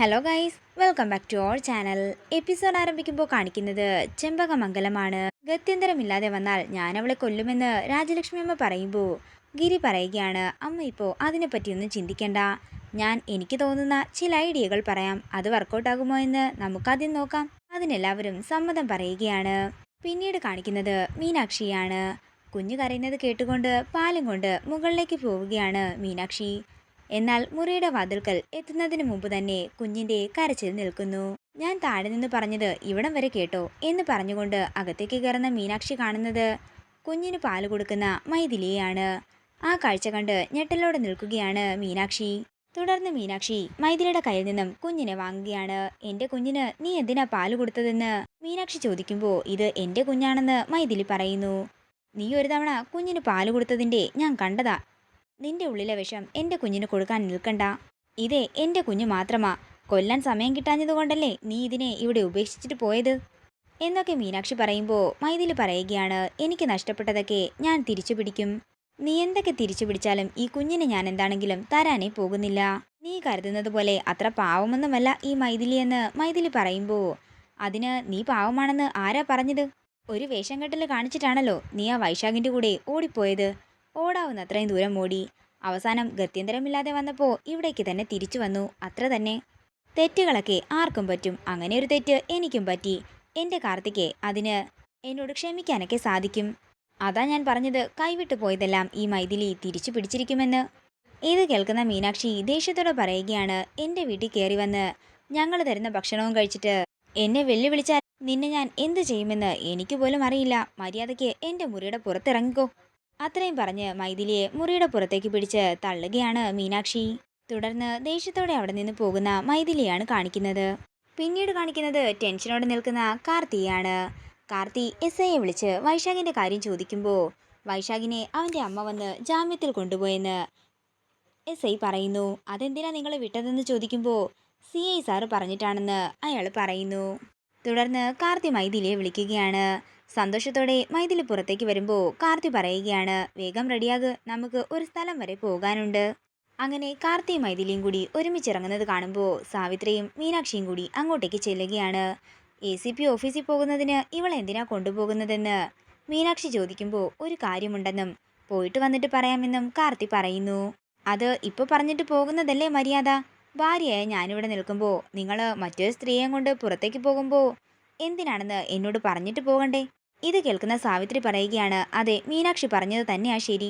Hello guys, welcome back to our channel. Episode ആരംഭിക്കുമ്പോൾ കാണിക്കുന്നത് ചെമ്പകമംഗലമാണ്. ഗത്യന്തരമില്ലാതെ വന്നാൽ ഞാൻ അവളെ കൊല്ലുമെന്ന് രാജലക്ഷ്മി അമ്മ പറയുമ്പോൾ ഗിരി പറയുകയാണ്, അമ്മ ഇപ്പോൾ അതിനെപ്പറ്റിയൊന്നും ചിന്തിക്കണ്ട. ഞാൻ എനിക്ക് തോന്നുന്ന ചില ഐഡിയകൾ പറയാം. അത് വർക്കൗട്ടാകുമോ എന്ന് നമുക്കാദ്യം നോക്കാം. അതിനെല്ലാവരും സമ്മതം പറയുകയാണ്. പിന്നീട് കാണിക്കുന്നത് മീനാക്ഷിയാണ്. കുഞ്ഞു കരയുന്നത് കേട്ടുകൊണ്ട് പാലും കൊണ്ട് മുകളിലേക്ക് പോവുകയാണ് മീനാക്ഷി. എന്നാൽ മുറിയുടെ വാതിൽക്കൽ എത്തുന്നതിന് മുമ്പ് തന്നെ കുഞ്ഞിന്റെ കരച്ചിൽ നിൽക്കുന്നു. ഞാൻ താഴെ നിന്ന് പറഞ്ഞത് ഇവിടം വരെ കേട്ടോ എന്ന് പറഞ്ഞുകൊണ്ട് അകത്തേക്ക് കയറുന്ന മീനാക്ഷി കാണുന്നത് കുഞ്ഞിന് പാല് കൊടുക്കുന്ന മൈഥിലിയെയാണ്. ആ കാഴ്ച കണ്ട് ഞെട്ടലോടെ നിൽക്കുകയാണ് മീനാക്ഷി. തുടർന്ന് മീനാക്ഷി മൈഥിലിയുടെ കയ്യിൽ നിന്നും കുഞ്ഞിനെ വാങ്ങുകയാണ്. എന്റെ കുഞ്ഞിന് നീ എന്തിനാ പാല് കൊടുത്തതെന്ന് മീനാക്ഷി ചോദിക്കുമ്പോൾ ഇത് എന്റെ കുഞ്ഞാണെന്ന് മൈഥിലി പറയുന്നു. നീ ഒരു തവണ കുഞ്ഞിന് പാല് കൊടുത്തതിന്റെ ഞാൻ കണ്ടതാ. നിന്റെ ഉള്ളിലെ വിഷം എൻ്റെ കുഞ്ഞിന് കൊടുക്കാൻ നിൽക്കണ്ട. ഇതേ എൻ്റെ കുഞ്ഞു മാത്രമാ. കൊല്ലാൻ സമയം കിട്ടാഞ്ഞതുകൊണ്ടല്ലേ നീ ഇതിനെ ഇവിടെ ഉപേക്ഷിച്ചിട്ട് പോയത് എന്നൊക്കെ മീനാക്ഷി പറയുമ്പോൾ മൈഥിലി പറയുകയാണ്, എനിക്ക് നഷ്ടപ്പെട്ടതൊക്കെ ഞാൻ തിരിച്ചു പിടിക്കും. നീ എന്തൊക്കെ തിരിച്ചു പിടിച്ചാലും ഈ കുഞ്ഞിനെ ഞാൻ എന്താണെങ്കിലും തരാനേ പോകുന്നില്ല. നീ കരുതുന്നത് പോലെ അത്ര പാവമൊന്നുമല്ല ഈ മൈഥിലി എന്ന് മൈഥിലി പറയുമ്പോൾ അതിന് നീ പാവമാണെന്ന് ആരാ പറഞ്ഞത്? ഒരു വേഷം കെട്ടൽ കാണിച്ചിട്ടാണല്ലോ നീ ആ വൈശാഖിൻ്റെ കൂടെ ഓടിപ്പോയത്. ഓടാവുന്ന അത്രയും ദൂരം ഓടി. അവസാനം ഗത്യന്തരമില്ലാതെ വന്നപ്പോൾ ഇവിടേക്ക് തന്നെ തിരിച്ചു വന്നു. അത്ര തന്നെ. തെറ്റുകളൊക്കെ ആർക്കും പറ്റും. അങ്ങനെ ഒരു തെറ്റ് എനിക്കും പറ്റി. എൻ്റെ കാർത്തികെ, അതിന് എന്നോട് ക്ഷമിക്കാനൊക്കെ സാധിക്കും. അതാ ഞാൻ പറഞ്ഞത് കൈവിട്ടു പോയതെല്ലാം ഈ മൈഥിലി തിരിച്ചു പിടിച്ചിരിക്കുമെന്ന്. ഇത് കേൾക്കുന്ന മീനാക്ഷി ദേഷ്യത്തോടെ പറയുകയാണ്, എൻ്റെ വീട്ടിൽ കയറി വന്ന് ഞങ്ങൾ തരുന്ന ഭക്ഷണവും കഴിച്ചിട്ട് എന്നെ വെല്ലുവിളിച്ചാൽ നിന്നെ ഞാൻ എന്ത് ചെയ്യുമെന്ന് എനിക്ക് പോലും അറിയില്ല. മര്യാദയ്ക്ക് എൻ്റെ മുറിയുടെ പുറത്തിറങ്ങിക്കോ. അത്രയും പറഞ്ഞ് മൈഥിലിയെ മുറിയുടെ പുറത്തേക്ക് പിടിച്ച് തള്ളുകയാണ് മീനാക്ഷി. തുടർന്ന് ദേഷ്യത്തോടെ അവിടെ നിന്ന് പോകുന്ന മൈഥിലിയാണ് കാണിക്കുന്നത്. പിന്നീട് കാണിക്കുന്നത് ടെൻഷനോടെ നിൽക്കുന്ന കാർത്തിയാണ്. കാർത്തി എസ് ഐയെ വിളിച്ച് വൈശാഖിന്റെ കാര്യം ചോദിക്കുമ്പോൾ വൈശാഖിനെ അവന്റെ അമ്മ വന്ന് ജാമ്യത്തിൽ കൊണ്ടുപോയെന്ന് എസ് ഐ പറയുന്നു. അതെന്തിനാ നിങ്ങൾ വിട്ടതെന്ന് ചോദിക്കുമ്പോൾ CI സാറ് പറഞ്ഞിട്ടാണെന്ന് അയാൾ പറയുന്നു. തുടർന്ന് കാർത്തി മൈഥിലിയെ വിളിക്കുകയാണ്. സന്തോഷത്തോടെ മൈഥിലി പുറത്തേക്ക് വരുമ്പോൾ കാർത്തി പറയുകയാണ്, വേഗം റെഡിയാക്, നമുക്ക് ഒരു സ്ഥലം വരെ പോകാനുണ്ട്. അങ്ങനെ കാർത്തിയും മൈഥിലിയും കൂടി ഒരുമിച്ചിറങ്ങുന്നത് കാണുമ്പോൾ സാവിത്രിയും മീനാക്ഷിയും കൂടി അങ്ങോട്ടേക്ക് ചെല്ലുകയാണ്. ACP ഓഫീസിൽ പോകുന്നതിന് ഇവൾ എന്തിനാ കൊണ്ടുപോകുന്നതെന്ന് മീനാക്ഷി ചോദിക്കുമ്പോൾ ഒരു കാര്യമുണ്ടെന്നും പോയിട്ട് വന്നിട്ട് പറയാമെന്നും കാർത്തി പറയുന്നു. അത് ഇപ്പോൾ പറഞ്ഞിട്ട് പോകുന്നതല്ലേ മര്യാദ? ഭാര്യയായ ഞാനിവിടെ നിൽക്കുമ്പോൾ നിങ്ങൾ മറ്റൊരു സ്ത്രീയെ കൊണ്ട് പുറത്തേക്ക് പോകുമ്പോൾ എന്തിനാണെന്ന് എന്നോട് പറഞ്ഞിട്ട് പോകണ്ടേ? ഇത് കേൾക്കുന്ന സാവിത്രി പറയുകയാണ്, അതെ, മീനാക്ഷി പറഞ്ഞത് തന്നെയാ ശരി.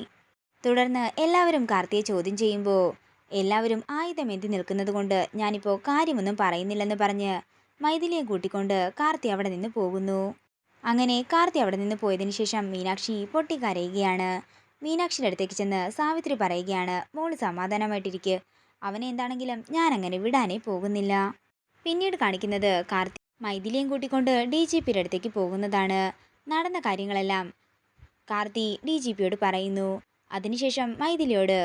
തുടർന്ന് എല്ലാവരും കാർത്തിയെ ചോദ്യം ചെയ്യുമ്പോൾ എല്ലാവരും ആയുധമേന്തി നിൽക്കുന്നത് കൊണ്ട് ഞാനിപ്പോൾ കാര്യമൊന്നും പറയുന്നില്ലെന്ന് പറഞ്ഞ് മൈഥിലിയെ കൂട്ടിക്കൊണ്ട് കാർത്തി അവിടെ നിന്ന് പോകുന്നു. അങ്ങനെ കാർത്തി അവിടെ നിന്ന് പോയതിനു ശേഷം മീനാക്ഷി പൊട്ടിക്കരയുകയാണ്. മീനാക്ഷിയുടെ അടുത്തേക്ക് ചെന്ന് സാവിത്രി പറയുകയാണ്, മോള് സമാധാനമായിട്ടിരിക്കുക, അവനെ എന്താണെങ്കിലും ഞാൻ അങ്ങനെ വിടാനേ പോകുന്നില്ല. പിന്നീട് കാണിക്കുന്നത് കാർത്തി മൈഥിലിയും കൂട്ടിക്കൊണ്ട് DGPയുടെ അടുത്തേക്ക് പോകുന്നതാണ്. നടന്ന കാര്യങ്ങളെല്ലാം കാർത്തി DGPയോട് പറയുന്നു. അതിനുശേഷം മൈഥിലിയോട്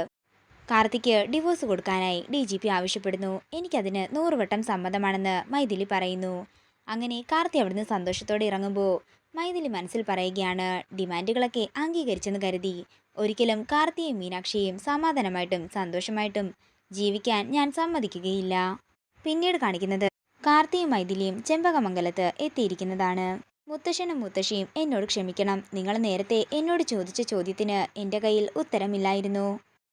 കാർത്തിക്ക് ഡിവോഴ്സ് കൊടുക്കാനായി DGP ആവശ്യപ്പെടുന്നു. എനിക്കതിന് 100 വട്ടം സമ്മതമാണെന്ന് മൈഥിലി പറയുന്നു. അങ്ങനെ കാർത്തി അവിടുന്ന് സന്തോഷത്തോടെ ഇറങ്ങുമ്പോൾ മൈഥിലി മനസ്സിൽ പറയുകയാണ്, ഡിമാൻഡുകളൊക്കെ അംഗീകരിച്ചെന്ന് കരുതി ഒരിക്കലും കാർത്തിയെയും മീനാക്ഷിയെയും സമാധാനമായിട്ടും സന്തോഷമായിട്ടും ജീവിക്കാൻ ഞാൻ സമ്മതിക്കുകയില്ല. പിന്നീട് കാണിക്കുന്നത് കാർത്തിയും മൈഥിലിയും ചെമ്പകമംഗലത്ത് എത്തിയിരിക്കുന്നതാണ്. മുത്തശ്ശനും മുത്തശ്ശിയും എന്നോട് ക്ഷമിക്കണം. നിങ്ങൾ നേരത്തെ എന്നോട് ചോദിച്ച ചോദ്യത്തിന് എൻ്റെ കയ്യിൽ ഉത്തരമില്ലായിരുന്നു.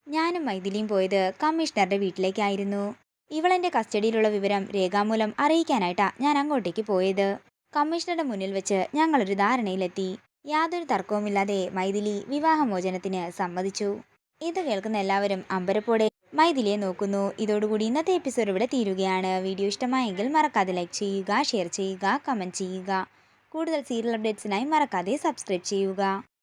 ഞാനും മൈഥിലിയും പോയത് കമ്മീഷണറുടെ വീട്ടിലേക്കായിരുന്നു. ഇവളെൻ്റെ കസ്റ്റഡിയിലുള്ള വിവരം രേഖാമൂലം അറിയിക്കാനായിട്ടാ ഞാൻ അങ്ങോട്ടേക്ക് പോയത്. കമ്മീഷണറുടെ മുന്നിൽ വെച്ച് ഞങ്ങളൊരു ധാരണയിലെത്തി. യാതൊരു തർക്കവുമില്ലാതെ മൈഥിലി വിവാഹമോചനത്തിന് സമ്മതിച്ചു. ഇത് കേൾക്കുന്ന എല്ലാവരും അമ്പരപ്പോടെ മൈഥിലിയെ നോക്കുന്നു. ഇതോടുകൂടി ഇന്നത്തെ എപ്പിസോഡ് ഇവിടെ തീരുകയാണ്. വീഡിയോ ഇഷ്ടമായെങ്കിൽ മറക്കാതെ ലൈക്ക് ചെയ്യുക, ഷെയർ ചെയ്യുക, കമൻറ്റ് ചെയ്യുക. കൂടുതൽ സീരിയൽ അപ്ഡേറ്റ്സിനായി മറക്കാതെ സബ്സ്ക്രൈബ് ചെയ്യുക.